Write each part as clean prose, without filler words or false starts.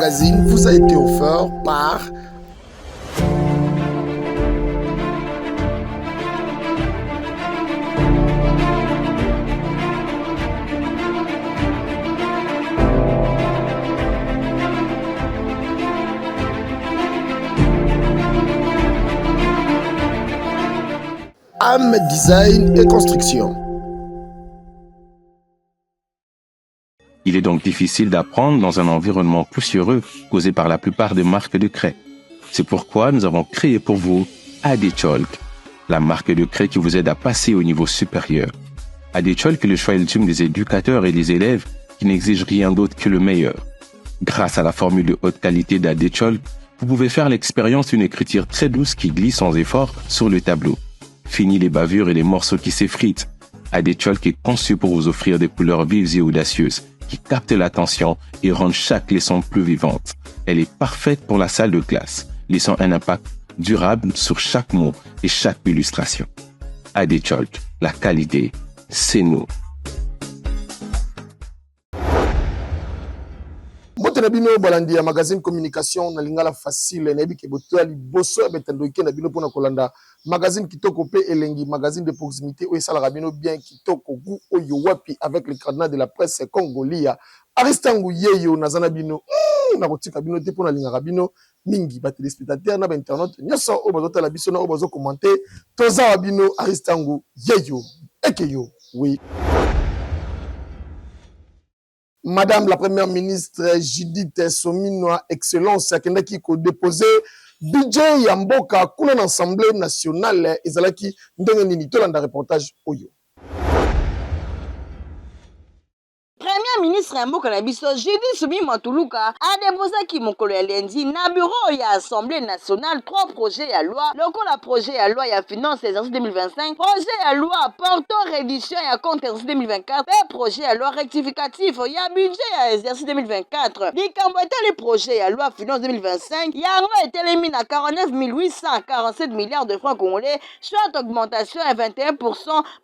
magazine vous a été offert par Am Design et Construction. Il est donc difficile d'apprendre dans un environnement poussiéreux causé par la plupart des marques de craie. C'est pourquoi nous avons créé pour vous Adecholk, la marque de craie qui vous aide à passer au niveau supérieur. Adecholk est le choix ultime des éducateurs et des élèves qui n'exigent rien d'autre que le meilleur. Grâce à la formule de haute qualité d'Adecholk, vous pouvez faire l'expérience d'une écriture très douce qui glisse sans effort sur le tableau. Fini les bavures et les morceaux qui s'effritent. Adecholk est conçu pour vous offrir des couleurs vives et audacieuses qui captent l'attention et rendent chaque leçon plus vivante. Elle est parfaite pour la salle de classe, laissant un impact durable sur chaque mot et chaque illustration. Adecholk, la qualité, c'est nous. Mbote bino balandi ya magazine communication na lingala facile na ebike botoya liboso ya betandoike na bino pona kolanda magazine kitoko pe elengi magazine de proximité o esala bino bien kitoko gu oyo wapi avec le cardinal de la presse congolia Aristangu yeyo nazana bino na kotika bino te pona lingaka bino mingi ba téléspectateurs na ba internaute nyoso o bazota la biso na o bazo commenter toza bino Aristangu yeyo ekeyo oui. Madame la Première ministre Judith Suminwa, Excellence, qui a déposé budget Yamboka pour l'Assemblée nationale. Ezalaki ndenge tolanda reportage oyo. Premier ministre Mboka na biso Judith Suminwa a déposé ki mokolo ya lundi na bureau ya Assemblée nationale 3 projets ya loi lokola projet ya loi ya finance exercice 2025, projet ya loi portant réduction ya compte exercice 2024 et projet ya loi rectificatif ya budget ya exercice 2024. Likambo etali projet ya loi finance 2025 yango etelemi na 49 847 milliards de francs congolais, soit augmentation à 21%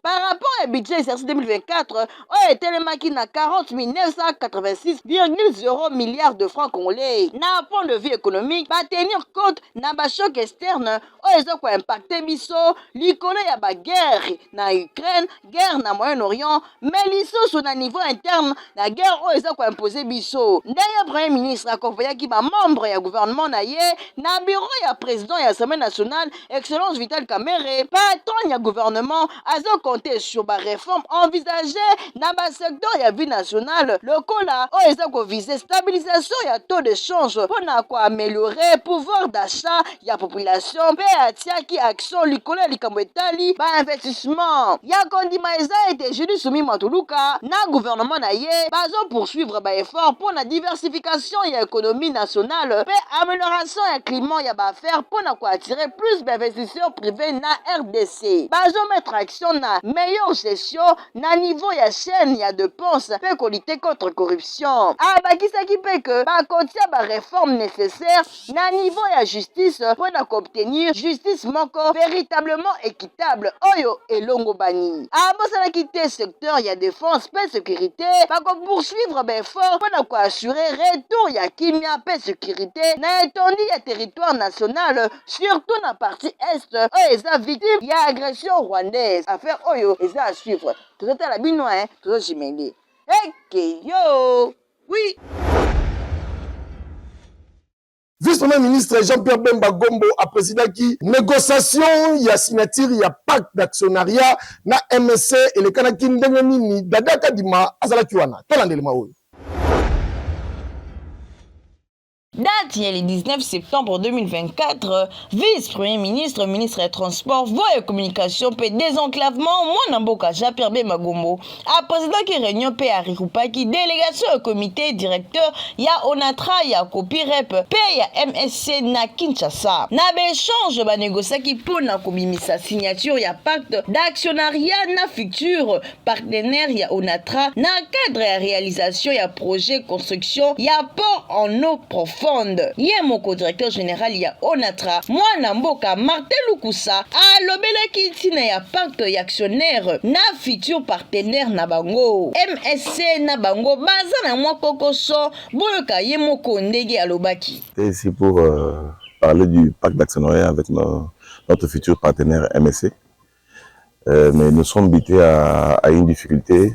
par rapport au budget exercice 2024 o etelemaki na 40 986,0 milliards de francs congolais. Na point de vue économique, va tenir compte na ba choc externe o ezoko impacté biso likolo ya ba guerre na Ukraine, guerre na Moyen-Orient, mais lisusu na niveau interne na guerre o ezoko imposer biso. Ndenge premier ministre akovoyaki ba membre ya gouvernement na ye na bureau ya président ya Assemblée nationale Excellence Vital Kamerhe, patron ya gouvernement azo compter sur ba réforme envisagée na ba secteur ya vie nationale lokola o ezoko viser stabilisation ya taux de change pona ko améliorer pouvoir d'achat ya population pe atiaki action likolo ya likambo etali ba investissement ya kondima eza ete Judith Suminwa na gouvernement na ye bazo poursuivre ba effort pona diversification ya économie nationale pe amélioration ya climat ya ba affaires pona ko attirer plus d'investisseurs privés na RDC bazo mettre action na meilleure gestion na niveau ya chaîne ya dépenses pe ko lutter contre corruption abakisaki pe que ba kotia ba réforme nécessaire na niveau ya justice pona ko obtenir justice moko véritablement équitable oyo elongo bani abosalaki te secteur ya défense pe sécurité ba ko poursuivre ba effort pona ko assurer retour ya kimia pe sécurité na étendue ya territoire national surtout na partie est oyo eza victime ya agression rwandaise affaire oyo eza à suivre tozotala bino tozojimeli eke yo oui. Vice-premier ministre Jean-Pierre Bemba Gombo a présidé qui négociation ya signature ya pacte d'actionnariat na MSC et le Kanaki ndenge nini dada kadima azala kiwana tolandelema oyo. Date le 19 septembre 2024, vice-premier ministre, ministre des Transports, Voies et Communications, pe désenclavement, Mboka Jean-Pierre Bemba Gombo, a président qui réunion pe Arikupaki, délégation au comité directeur, ya Onatra, ya Copirep, pe ya MSC na Kinshasa. Na échange ba négociaki pour na komimisa signature ya pacte d'actionnariat na futur partenaire ya Onatra, na cadre ya réalisation ya projet construction ya port en eau profonde seconde. Yemoko directeur général ya Onatra, mwana mboka Martin Lukusa, alobelaki tina ya pacte ya actionnaire na futur partenaire na bango. MSC na bango baza na mwa kokoso boyoka Yemoko ndenge alobaki. C'est ici pour parler du pacte d'actionnariat avec notre futur partenaire MSC. Mais nous sommes butés à une difficulté,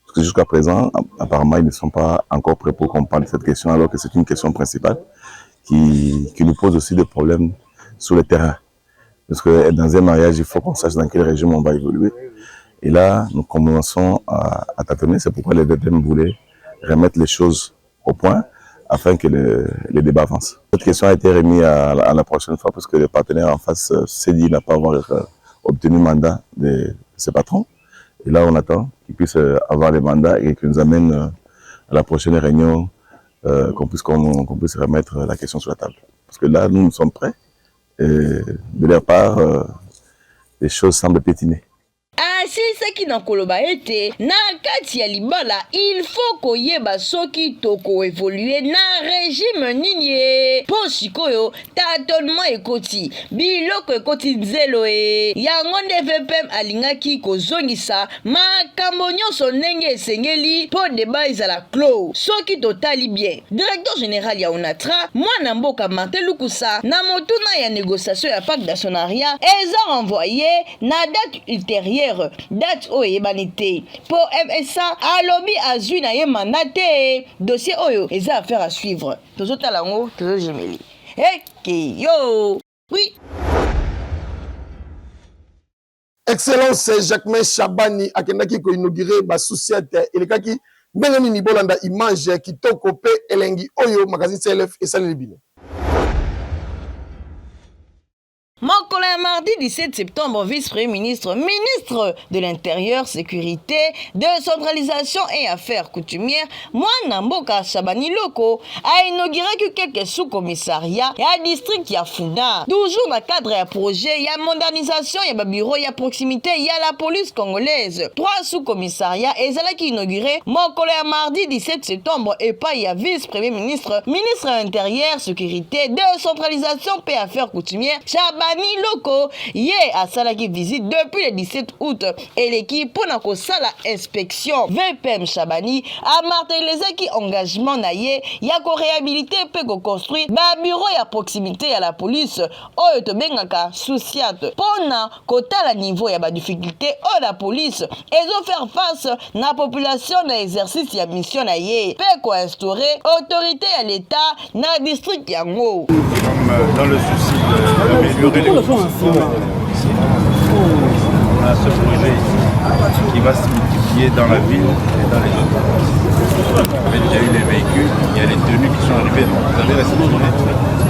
parce que jusqu'à présent, apparemment, ils ne sont pas encore prêts pour qu'on parle de cette question, alors que c'est une question principale qui nous pose aussi des problèmes sur le terrain. Parce que dans un mariage, il faut qu'on sache dans quel régime on va évoluer. Et là, nous commençons à tâtonner, c'est pourquoi les VPM voulaient remettre les choses au point, afin que les débats avancent. Cette question a été remise à la prochaine fois, parce que le partenaire en face s'est dit n'a pas avoir obtenu mandat de ses patrons. Et là, on attend qu'ils puissent avoir les mandats et qu'ils nous amènent à la prochaine réunion, qu'on puisse remettre la question sur la table. Parce que là, nous sommes prêts. Et de leur part, les choses semblent pétiner. Asilisaki na koloba ete na kati ya libala il faut koyeba soki toko évoluer na régime nini po sikoyo tâtonnement ekoti biloko ekoti nzelo yango nde VPM alingaki kozongisa makambo nyonso ndenge esengeli po débat ezala clos soki totali bien. Directeur général ya Onatra mwana mboka Martin Lukusa na motuna ya négociation ya pacte d'actionnariat eza renvoyé na date ultérieure date oyo banité pour MSA alobi azui na ye mandaté dossier oyo eza affaire à suivre tozotala ngo tozojemeli yo oui. Excellence Jacquemain Chabani akendaki ko inaugurer ba société elekaki ndenge nini bolanda image kitoko pe elengi oyo magazine CLF esaleli bino. Mokolo ya mardi 17 septembre, vice-premier ministre, ministre de l'Intérieur, Sécurité, Décentralisation et Affaires coutumières, Mwana Mboka Chabani Loko, a inauguré quelques sous-commissariats et un district Yafuna. Toujours dans le cadre d'un projet, il y a modernisation, il y a bureau, il y a proximité, il y a la police congolaise. 3 sous-commissariats et cela qui inauguré Mokolo ya mardi 17 septembre et pas il y a vice-premier ministre, ministre de l'Intérieur, Sécurité, Décentralisation et Affaires coutumières, Chabani Loko ye asalaki visite depuis le 17 août et l'équipe pour na kosala inspection. VPM Chabani a martelezaki engagement na ye ya ko réhabiliter pe ko construire ba bureau ya proximité ya la police oyo to bengaka souciat pona kotala niveau ya ba difficulté o la police ezo faire face na population na exercice ya mission na ye pe ko instaurer autorité à l'état na district yango. Dans le souci d'améliorer les conditions, on a ce projet ici qui va se multiplier dans la ville et dans les autres. Il y avait déjà eu les véhicules, il y a les tenues qui sont arrivées, donc vous avez réceptionné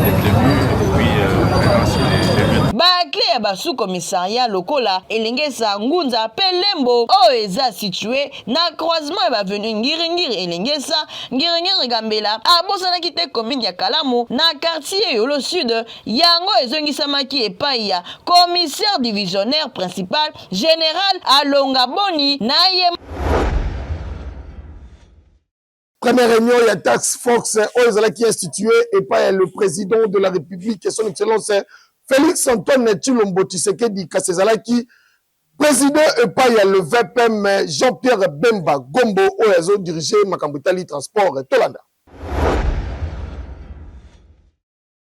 les tenues et puis maintenant c'est les lieux. Bakle ya basu commissariat lokola elengesa ngunza pelembo o eza situé na croisement ya bavenu ngiringiri elengesa ngiringiri gambela abosanaki te commune ya Kalamu na quartier Yolo Sud yango ezongisamaki epai ya commissaire divisionnaire principal général Alonga Boni na ye. Première réunion, il y a Task Force, qui est institué et pas le président de la République, et son excellence Félix Antoine Tshilombo Tshisekedi Kasezalaki, président et pas il y a le VPM Jean-Pierre Bemba Gombo, oyo dirigé Makambutali Transport Tolanda.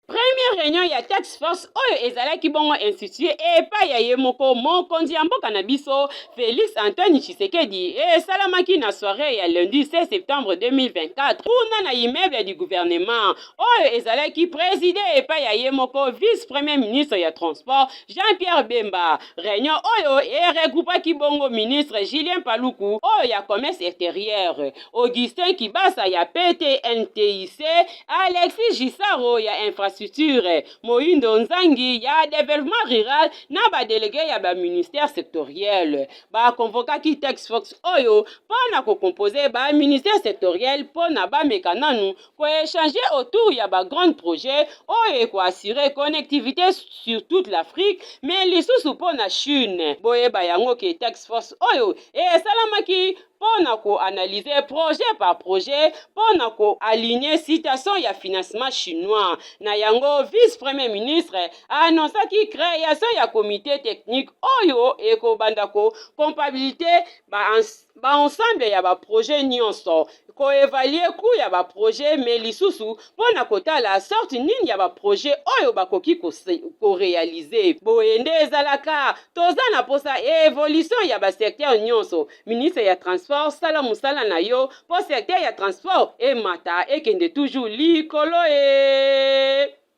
Première réunion ya task force oyo ezalaki bongo institué epai ya ye moko mokonzi ya mboka na biso Félix Antoine Tshisekedi esalamaki na soirée ya lundi 16 septembre 2024 kuna na immeuble du gouvernement oyo ezalaki présidé epai ya ye moko vice-premier ministre ya transport Jean-Pierre Bemba. Réunion oyo regroupaki bongo ministre Julien Paluku oyo ya commerce extérieur, Augustin Kibasa ya PTNTIC, Alexis Gisaro ya infrastructure, Moindo Nzangi ya développement rural na ba délégué ya ba ministère sectoriel. Ba convokaki task force oyo pona ko composer ba ministère sectoriel pona ba mekananu ko échanger autour ya ba grand projet oyo ko assurer connectivité sur toute l'Afrique mais lisusu pona Chine. Boye ba yango ke task force oyo e salamaki pona ko analyser projet par projet pona ko aligner citation ya financement chinois. Na yango vice-premier ministre a annoncé ki création ya comité technique oyo eko bandako comptabilité ba ensemble ya ba projet nyonso ko évaluer coût ya ba projet mais lisusu pona kotala sorte nini ya ba projet oyo bakoki ko réaliser. Boyende ezalaka toza na posa évolution ya ba secteur nyonso. Ministre ya transport sala musala na yo po secteur ya transport e mata ekende toujours likolo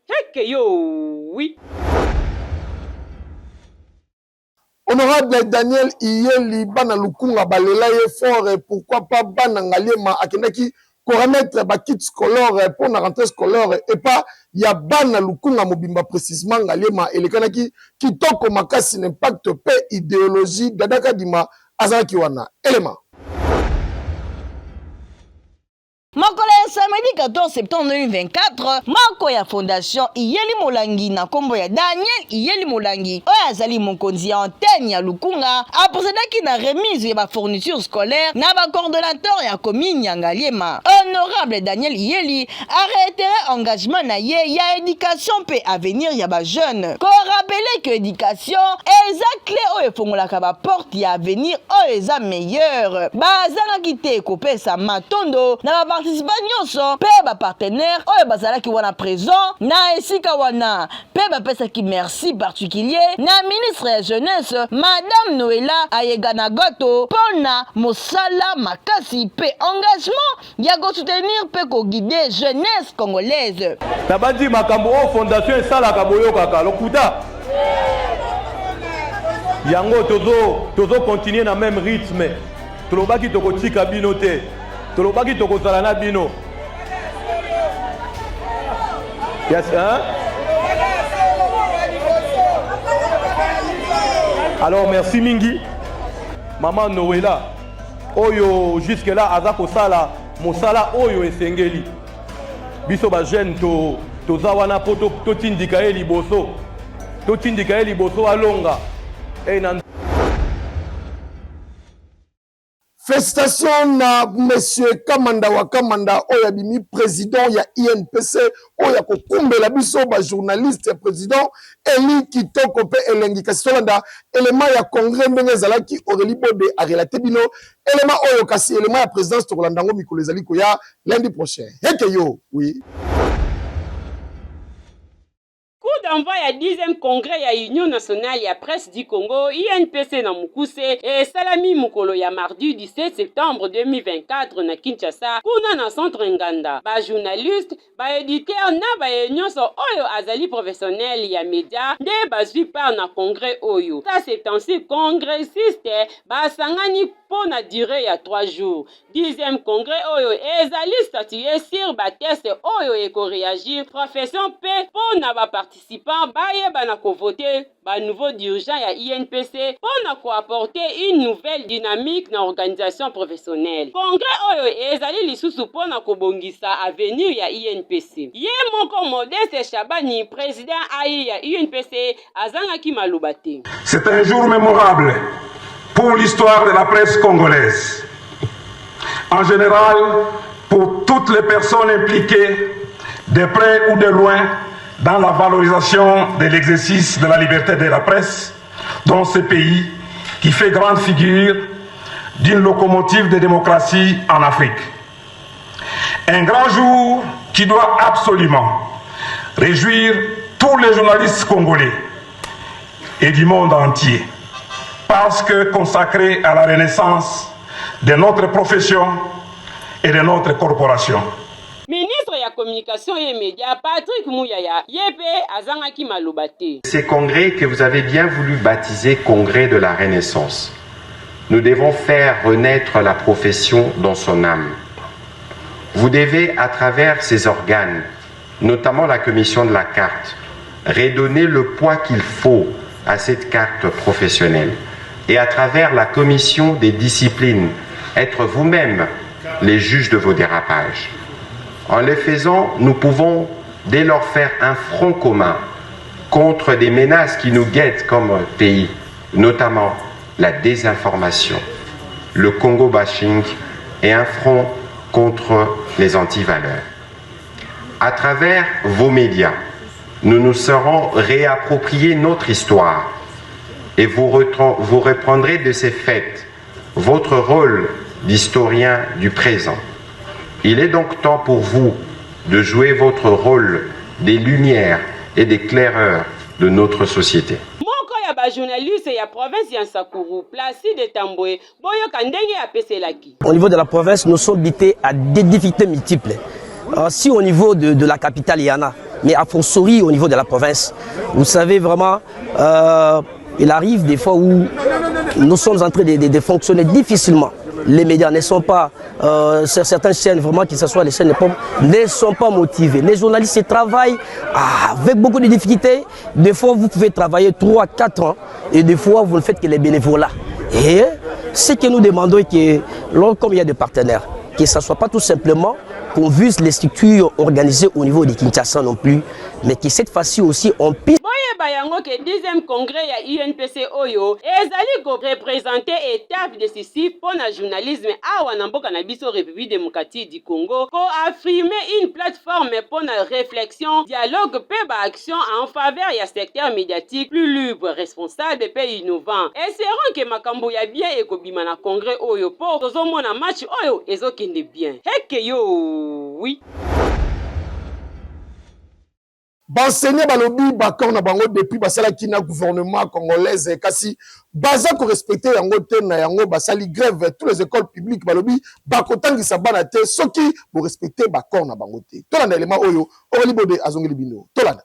heke yo oui. Honorable Daniel Iyeli bana lukunga balela ye fort et pourquoi pas bana ngaliema akendaki ko remettre ba kit scolaire pour la rentrée scolaire et pas ya bana lukunga mobimba précisément ngaliema elekanaki kitoko makasi n'impact pe idéologie dadaka dima azaki wana élément. Mokolo ya samedi 14 septembre 2024 moko ya fondation Iyeli Molangi na kombo ya Daniel Iyeli Molangi oyo azali mokonzi ya antenne ya Lukunga aposedaki na remise ya ba fourniture scolaire na ba coordonnateur ya commune ya Ngaliema. Honorable Daniel Iyeli a réitéré engagement na ye ya éducation pe avenir ya ba jeune. Ko rappeler que éducation eza clé oyo fongolaka ba porte ya avenir oyo eza meilleur. Bazangaki te kopesa matondo na ba nyonso pe ba partenaire oyo bazalaki wana présent na esika wana pe bapesaki merci particulier na ministre ya jeunesse Madame Noela Ayegana Goto pona mosala makasi pe engagement ya ko soutenir pe ko guider jeunesse congolaise. Tabandi makambo o fondation esalaka boyokaka lokuta yango tozo continuer na même rythme tolobaki tokotika bino te tolobaki tokozala na bino. Yes, hein? Alors merci mingi Maman Noela oyo jusque là aza kosala mosala oyo esengeli biso ba jeune toza wana po totindika ye liboso alonga na Félicitations na monsieur Kamanda wa Kamanda oya bimi président ya INPC oya kokumbela biso ba journaliste président Eli Kitoko pe elengi kasi tolanda élément ya congrès ndenge ezalaki Aurélie Bode a relaté bino élément oyo kasi élément ya présidence tokolanda ngo mikolo ezali koya lundi prochain. Heke yo, oui. Coup d'envoi ya 10e congrès ya Union nationale ya presse du Congo INPC na Mukuse et salami mukolo ya mardi 17 septembre 2024 na Kinshasa kuna na centre Nganda. Ba journaliste, ba éditeur na ba nyonso oyo azali professionnel ya média nde bazwi par na congrès oyo. Ça c'est ainsi congressiste ba sangani pour na durée ya 3 jours. 10e congrès oyo ezali statué sur ba test oyo eko réagir profession pe pour na ba participants bayeba na ko voter ba nouveau dirigeant ya INPC pour na ko apporter une nouvelle dynamique na organisation professionnelle. Congrès oyo ezali lisusu pour na ko bongisa avenir ya INPC. Ye moko Modeste Chabani président AI ya INPC azangaki malobate. C'est un jour mémorable pour l'histoire de la presse congolaise. En général, pour toutes les personnes impliquées, de près ou de loin, dans la valorisation de l'exercice de la liberté de la presse dans ce pays qui fait grande figure d'une locomotive de démocratie en Afrique. Un grand jour qui doit absolument réjouir tous les journalistes congolais et du monde entier, parce que consacré à la renaissance de notre profession et de notre corporation. Ministre ya communication et médias Patrick Mouyaya yepe azangaki malobate. Ces congrès que vous avez bien voulu baptiser congrès de la Renaissance, nous devons faire renaître la profession dans son âme. Vous devez, à travers ces organes, notamment la commission de la carte, redonner le poids qu'il faut à cette carte professionnelle. Et à travers la commission des disciplines, être vous-même les juges de vos dérapages. En le faisant, nous pouvons dès lors faire un front commun contre des menaces qui nous guettent comme pays, notamment la désinformation, le Congo bashing et un front contre les antivaleurs. À travers vos médias, nous nous serons réappropriés notre histoire et vous reprendrez de ces faits votre rôle d'historien du présent. Il est donc temps pour vous de jouer votre rôle des lumières et des claireurs de notre société. Journaliste et la province de Sakuru, Placide Tamboué, Boyo Kandenge a Peselaki. Au niveau de la province, nous sommes bités à des difficultés multiples. Si au niveau de la capitale, il y en a, mais à fortiori au niveau de la province, vous savez vraiment, il arrive des fois où nous sommes en train de fonctionner difficilement. Les médias ne sont pas, certaines chaînes vraiment, que ce soit les chaînes ne sont pas motivées. Les journalistes travaillent avec beaucoup de difficultés. Des fois, vous pouvez travailler 3, 4 ans et des fois, vous ne faites que les bénévolats. Et ce que nous demandons est que, comme il y a des partenaires, que ce ne soit pas tout simplement qu'on vise les structures organisées au niveau de Kinshasa non plus, mais que cette fois-ci aussi on puisse. Bayango que 10e congrès ya UNPC Oyo ezali ko représenter étape décisive pour le journalisme awa na mboka na biso République démocratique du Congo ko affirmer une plateforme pour la réflexion, dialogue pe ba action en faveur ya secteur médiatique plus libre, responsable et innovant. Espérons que makambo ya bien ekobima na congrès Oyo pour tozomona match Oyo ezokende bien. Heke yo oui. Banseigne balobi bakor na bango depuis basala kina gouvernement congolaise kasi baza ko respecter yango te na yango basali grève toutes les écoles publiques balobi bakotangisa bana te soki bo respecter bakor na bango te tolanda élément oyo Orelibode azongeli bino tolanda.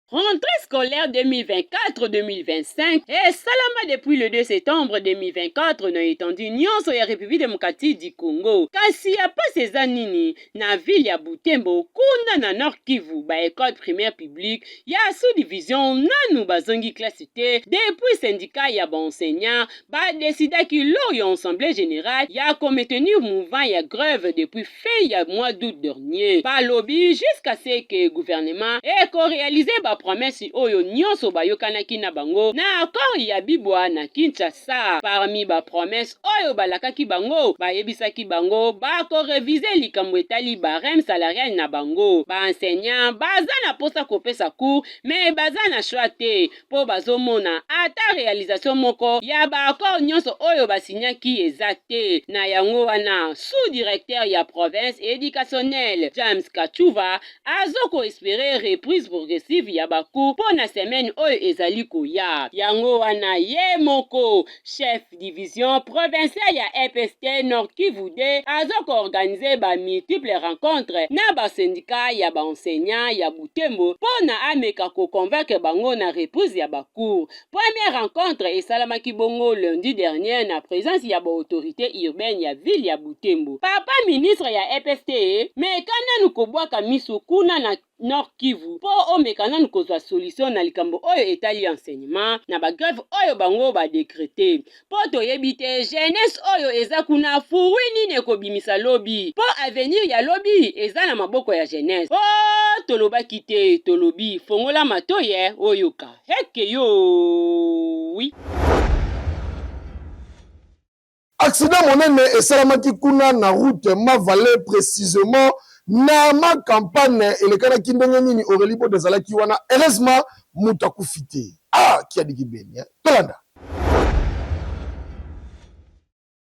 Rentrée scolaire 2024-2025 et Salama depuis le 2 septembre 2024 n'a étendu nyonso ya République démocratique du Congo. Kasi ya pas ces anini na ville ya Butembo kuna na Nord Kivu ba école primaire publique ya sous-division nanu bazongi classité depuis syndicat ya ba enseignant ba décida ki lors ya assemblée générale ya comme tenir mouvement ya grève depuis fin ya mois d'août dernier. Par lobby jusqu'à ce que gouvernement ait réalisé ba promesse oyo nyonso bayokanaki na bango na accord ya bibwa na Kinshasa. Parmi ba promesse oyo balakaki bango bayebisaki bango bako réviser likambo etali barème salarial na bango. Ba enseignant baza na posa kopesa cours mais baza na choix te po bazomona ata réalisation moko ya ba accord nyonso oyo basinyaki eza te. Na yango wana sous-directeur ya province éducationnelle James Kachuva azoko espérer reprise progressive ya baku po na semaine oyo ezali koya. Yango wana ye moko chef division provinciale ya EPST Nord Kivu D azoko organiser ba multiples rencontres na ba syndicat ya ba enseignants ya Butembo po na ameka ko convaincre bango na reprise ya baku. Première rencontre esalamaki bongo lundi dernier na présence ya ba autorité urbaine ya ville ya Butembo. Papa ministre ya EPST mais kana nukobwaka misu kuna na Nord Kivu po omekana nukozwa solution na likambo oyo etali enseignement na ba grève oyo bango ba décréter po toyebi te jeunesse oyo eza kuna furi nini ekobimisa lobi po avenir ya lobi eza na maboko ya jeunesse po tolobaki te tolobi fongola matoye oyoka heke yo oui. Accident monene esalamaki kuna na route Mavale précisément na ma campagne elekanaki ndenge nini Orelibode ezalaki wana heureusement mutu akufi te ki adiki beni tolanda.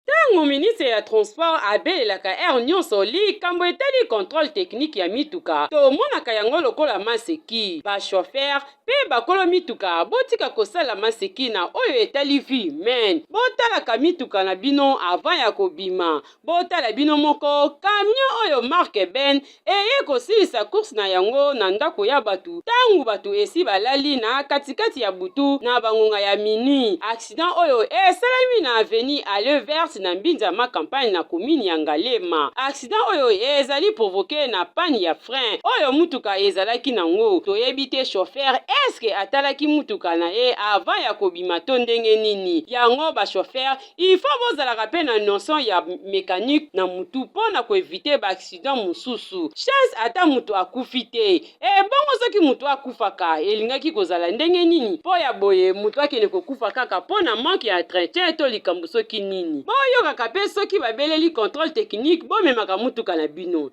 Tango ministre ya transport abelelaka air nyonso likambo etali contrôle technique ya mituka tomonaka yango lokola maseki bachauffeur pe bakolo mituka botika kosala maseki na oyo etali vie humaine. Botalaka mituka na bino avant ya kobima, botala bino moko camion oyo marque Ben eye kosilisa course na yango na ndako ya batu tangu batu esi balali na katikati ya butu na bangonga ya minuit. Accident oyo esalami na avenue Alleux Verte na mbinza ma campagne na commune ya Ngalema. Accident oyo ezali provoqué na panne ya frein oyo mutuka ezalaki nango. Toyebi te chauffeur eske atalaki mutuka na ye avant ya kobima to ndenge nini. Yango ba chauffeur il faut bozalaka pe na notion ya mécanique na mutu pona ko éviter ba accident mususu. Chance ata mutu akufi te. Bongo soki mutu akufaka elingaki kozala ndenge nini po ya boye mutu akende kokufa kaka pona manque ya entretien to likambo soki nini. Boyokaka pe soki babeleli contrôle technique bomemaka mutuka na bino.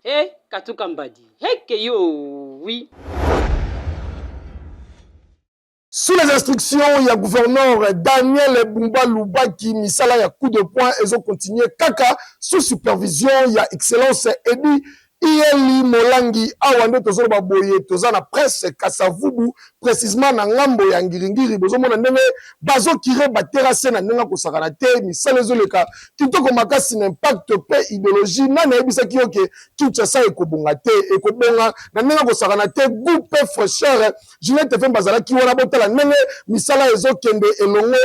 Katuka Mbadi. Heke yo, oui. Sous les instructions, il y a gouverneur Daniel Bumba Luba qui misala ya coup de poing et ont continué kaka sous supervision, il y a excellence Edi Ieli Molangi awande tozolo baboye tozana presse Kasavubu précisément na ngambo ya ngiringiri bozomona ndenge bazo kire baterase na ndenge kosakana te misala ezoleka kitoko makasi na impact pe idéologie nana ebisa kiyoke Kinshasa ekobonga te ekobonga na ndenge kosakana te goût pe fraîcheur Juliette Femba bazala ki wana botala ndenge misala ezokende elongo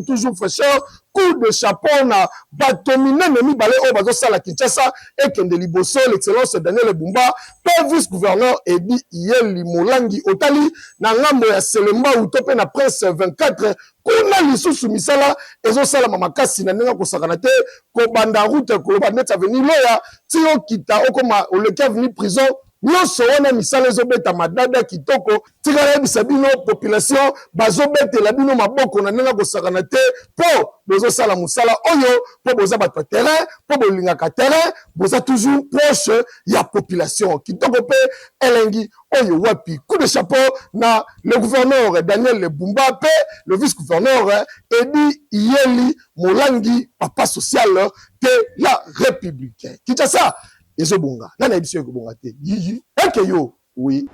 toujours fraîcheur coup de chapeau na batomine nemi balé o bazo sala Kinshasa ekende liboso l'excellence Daniel Bumba pe vice-gouverneur Edi Ieli Molangi otali na ngambo ya Selemba utope na presse 24 kuna lisusu misala ezo sala makasi na ndenge kosakana te ko banda route ko bandeta venir loya tio kita okoma oleki avenir prison nyonso wana misala ezobeta madada kitoko tikala yebisa bino population bazobetela bino maboko na ndenge kosakana te po bozosala mosala oyo po boza bato ya terrain po bolingaka terrain boza toujours proche ya population kitoko pe elengi oyo wapi coup de chapeau na le gouverneur Daniel Bumba pe le vice-gouverneur Edi Ieli Molangi papa social de la République Kinshasa ezobonga nana ebisio ekobonga te yiyi ekeyo oui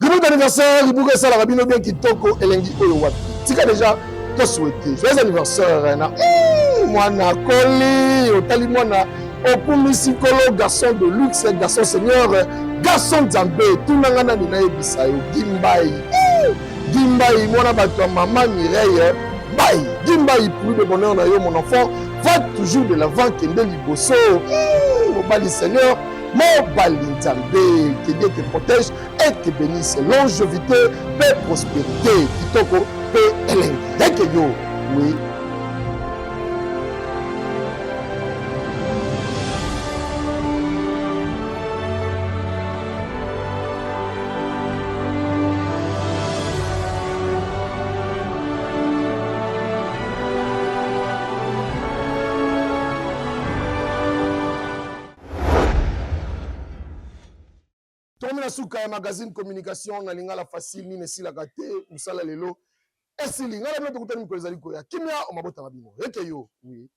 Ribu d'anniversaire ribu esala rabino bien kitoko elengi oyo wapi tika déjà to souhaiter joyeux anniversaire na mwana koli otali mwana okumisi kolo garçon de luxe garçon seigneur garçon Nzambe tunanga nani na ebisa yo Gimbai mwana bato ya mama Mireille Bye, Gimbai plus de bonheur na yo mon enfant va toujours de l'avant kende liboso Mobali Seigneur Mobali Nzambe que Dieu te protège et te bénisse longévité paix prospérité kitoko pe elengi deke yo oui Tomina suka ya magazine communication na lingala facile ni nesilaka te musala lelo esili ngala bino tokutani miko ezali koya kimia omabota mabino eke yo oui